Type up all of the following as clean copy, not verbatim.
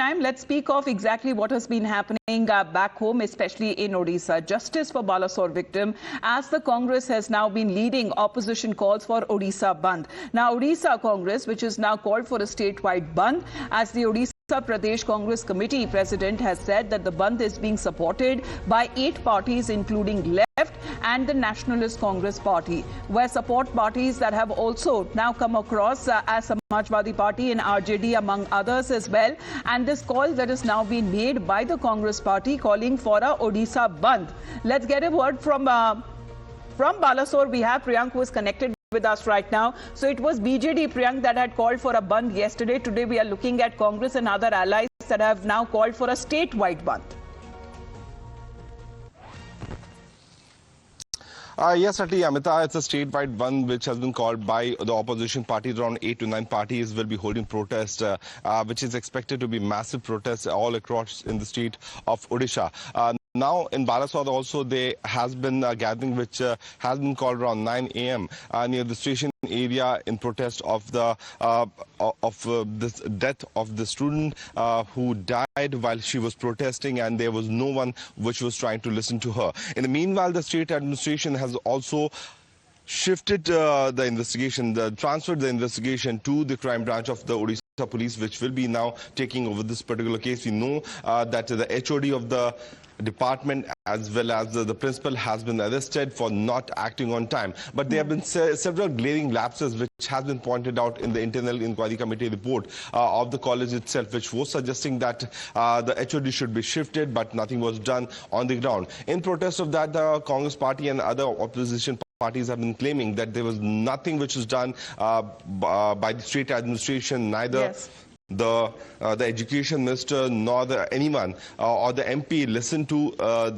time, let's speak of exactly what has been happening back home, especially in Odisha. Justice for Balasore victim, as the Congress has now been leading opposition calls for Odisha Bandh. Now, Odisha Congress, which is now called for a statewide Bandh, as the Odisha Pradesh Congress Committee President has said that the Bandh is being supported by 8 parties, including Left and the Nationalist Congress Party, where support parties that have also now come across as Samajwadi Party and RJD among others as well. And this call that is now being made by the Congress Party calling for a Odisha Bandh. Let's get a word from Balasore. We have Priyank, who is connected with us right now. So it was BJD, Priyank, that had called for a Bandh yesterday. Today we are looking at Congress and other allies that have now called for a statewide Bandh. Yes, certainly, Amita, it's a statewide Bandh which has been called by the opposition parties. Around 8 to 9 parties will be holding protests, which is expected to be massive protests all across in the state of Odisha. Now, in Balasore also, there has been a gathering which has been called around 9 a.m. Near the station area in protest of the this death of the student who died while she was protesting, and there was no one which was trying to listen to her. In the meanwhile, the state administration has also shifted the investigation, transferred the investigation to the crime branch of the Odisha police, which will be now taking over this particular case. We know that the HOD of the department as well as the principal has been arrested for not acting on time. But there have been several glaring lapses which has been pointed out in the internal inquiry committee report of the college itself, which was suggesting that the HOD should be shifted, but nothing was done on the ground. In protest of that, the Congress party and other opposition parties have been claiming that there was nothing which was done by the state administration, neither Yes. the education minister nor anyone or the MP listened to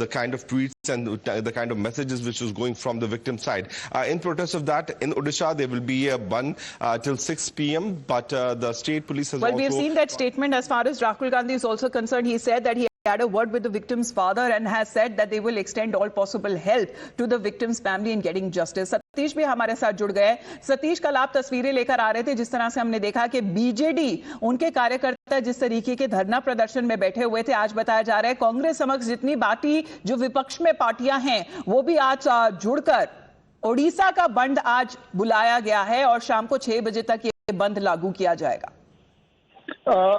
the kind of tweets and the kind of messages which was going from the victim side. In protest of that, in Odisha, there will be a Bandh till 6 p.m. But the state police has Well, also... we have seen that statement as far as Rahul Gandhi is also concerned. He said that he had a word with the victim's father and has said that they will extend all possible help to the victim's family in getting justice. Satish भी हमारे साथ जुड़ गए। सतीश, कल आप तस्वीरें लेकर आ रहे थे, जिस तरह से हमने देखा कि बीजेडी उनके कार्यकर्ता जिस तरीके के धरना प्रदर्शन में बैठे हुए थे, आज बताया जा रहा है कांग्रेस समक्ष जितनी बाकी जो विपक्ष में पार्टियां हैं वो भी आज जुड़कर ओडिशा का बंद आज बुलाया गया है और शाम को 6 बजे तक ये बंद लागू किया जाएगा।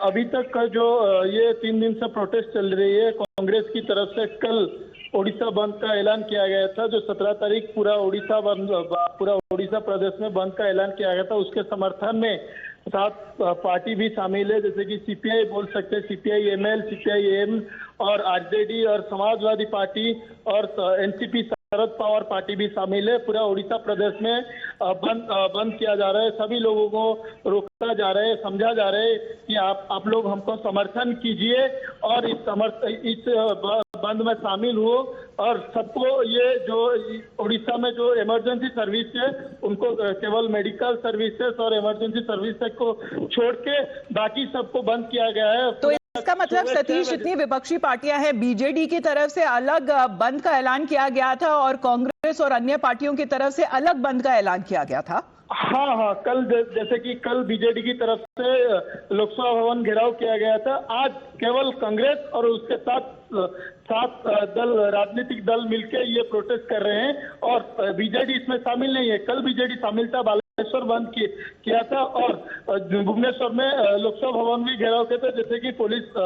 अभी तक जो ये 3 दिन से प्रोटेस्ट चल रही है, कांग्रेस की तरफ से कल ओडिशा बंद का ऐलान किया गया था। जो 17 तारीख पूरा ओडिशा प्रदेश में बंद का ऐलान किया गया था, उसके समर्थन में 7 पार्टी भी शामिल है, जैसे कि सीपीआई बोल सकते हैं, सीपीआई एमएल, सीपीआई एम और आरजेडी और समाजवादी पार्टी और एनसीपी शरद पवार पार्टी भी शामिल है। पूरा ओडिशा प्रदेश में बंद किया जा रहा है। सभी लोगों को रोका जा रहा है, समझा जा रहा है कि आप लोग हमको समर्थन कीजिए और इस बंद में शामिल हो और सबको ये जो ओडिशा में जो इमरजेंसी सर्विस है उनको केवल मेडिकल सर्विसेज और इमरजेंसी सर्विसेज को छोड़ के बाकी सबको बंद किया गया है। तो इसका मतलब सतीश, जितनी विपक्षी पार्टियां हैं, बीजेडी की तरफ से अलग बंद का ऐलान किया गया था और कांग्रेस और अन्य पार्टियों की तरफ से अलग बंद का ऐलान किया गया था। हाँ, कल जैसे कि कल बीजेडी की तरफ से लोकसभा भवन घेराव किया गया था। आज केवल कांग्रेस और उसके साथ 7 राजनीतिक दल मिलकर ये प्रोटेस्ट कर रहे हैं और बीजेडी इसमें शामिल नहीं है। कल बीजेडी शामिल था, बालेश्वर बंद किया था और भुवनेश्वर में लोकसभा भवन भी घेराव किया था, जैसे कि पुलिस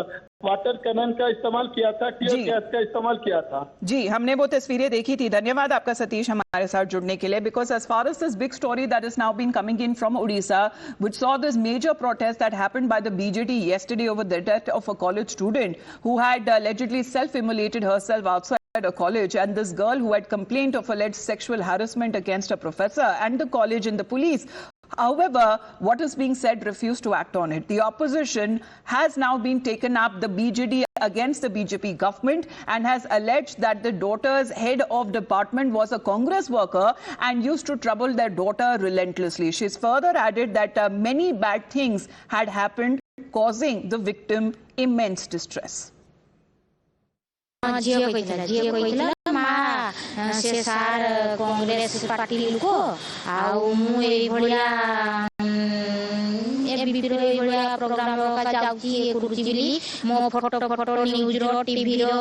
वाटर कैनन का इस्तेमाल किया था, टीयर गैस का इस्तेमाल किया था। जी, हमने वो तस्वीरें देखी थी। धन्यवाद आपका सतीश हमारे साथ जुड़ने के लिए। Because as far as this big story that is now been coming in from Odisha, which saw this major protest that happened by the BJD yesterday over the death of a college student who had allegedly self-immolated herself outside a college, and this girl who had complained of alleged sexual harassment against a professor and the college and the police. However, what is being said refused to act on it. The opposition has now been taken up, the BJD against the BJP government, and has alleged that the daughter's head of department was a Congress worker and used to trouble their daughter relentlessly. She's further added that many bad things had happened, causing the victim immense distress. से सार Congress party को आउ मु ए भलिया ABP रो बड़ा programme का जाउची ए करूची बिली मो फोटो फोटो न्यूज रो टीवी रो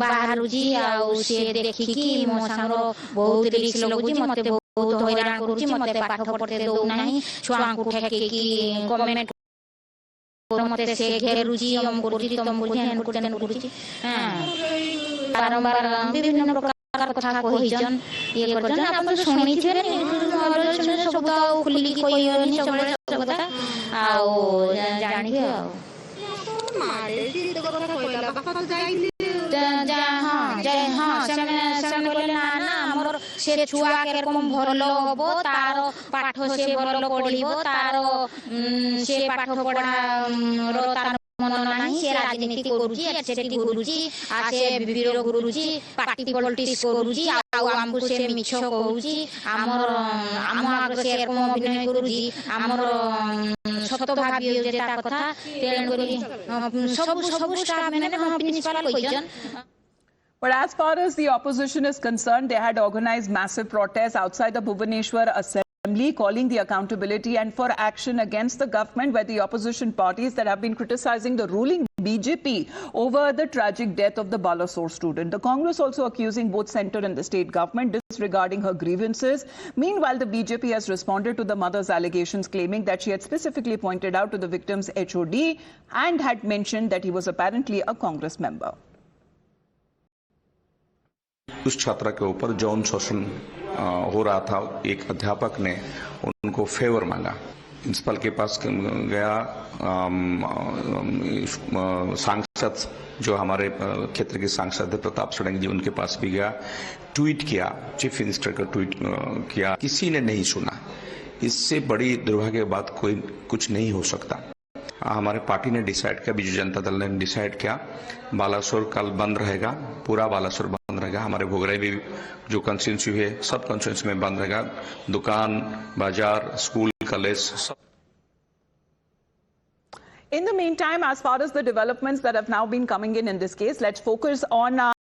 बाहरुची आउ से देखि कि मो संगरो बहुत रिस्क लगुची मते बहुत हैरान करूची मते पाठ पढ़ते दो नाही छुआ को ठेके की कमेंट मते से घेरुची हम करूची तुम करूची हम करूची हां बारंबार विभिन्न प्रकार कथा कहिजन ये करजन आपण तो सुनी थिबे न्यूज सब तो खुली कोई नहीं सब कथा आउ जानिबे आ मारे सी तो कथा कोइला बापा तो जाइली ସେମାନେ କହିଲେ ନା ନା ଆମର ସେ ଛୁଆ କେରକମ ଭଲ ହବ ତାର ପାଠ ସେ ଭଲ ପଢିବ ତାର ସେ ପାଠ ପଢାର ତାର ମନ ନାହିଁ ସେ ରାଜନୀତି କରୁଛି ସେଠି ଘୁରୁଛି ଆଉ ସେ ବିବିର ଘୁରୁଛି ପାର୍ଟି ପଲିଟିକ୍ସ କରୁଛି ଆଉ ଆମକୁ ସେ ମିଛ କହୁଛି ଆମ ଆଗରେ ସେ ଏରକମ ଅଭିନୟ କରୁଛି ଆମର ସତ ଭାବି ଯେ ତା କଥା ତେଣୁ କରି ସବୁ ଷ୍ଟାଫ ମାନେ principal କହିଛନ୍। But as far as the opposition is concerned, they had organized massive protests outside the Bhubaneswar Assembly, calling the accountability and for action against the government, where the opposition parties that have been criticizing the ruling BJP over the tragic death of the Balasore student. The Congress also accusing both centre and the state government disregarding her grievances. Meanwhile, the BJP has responded to the mother's allegations, claiming that she had specifically pointed out to the victim's HOD and had mentioned that he was apparently a Congress member. उस छात्रा के ऊपर यौन शोषण हो रहा था, एक अध्यापक ने उनको फेवर मांगा, प्रिंसिपल के पास गया, सांसद जो हमारे क्षेत्र के सांसद है प्रताप षडंगी जी उनके पास भी गया, ट्वीट किया, चीफ मिनिस्टर का ट्वीट किया, किसी ने नहीं सुना। इससे बड़ी दुर्भाग्य की बात कोई कुछ नहीं हो सकता। हमारे पार्टी ने डिसाइड किया, बीजू जनता दल ने डिसाइड किया बालासोर कल बंद रहेगा, पूरा बालासोर बंद रहेगा। हमारे भोगराई भी जो कंस्टिट्यूंसी है सब कंस्टिट्यूंसी में बंद रहेगा, दुकान, बाजार, स्कूल, कॉलेज सब। In the meantime, as far as the developments that have now been coming in this case, let's focus on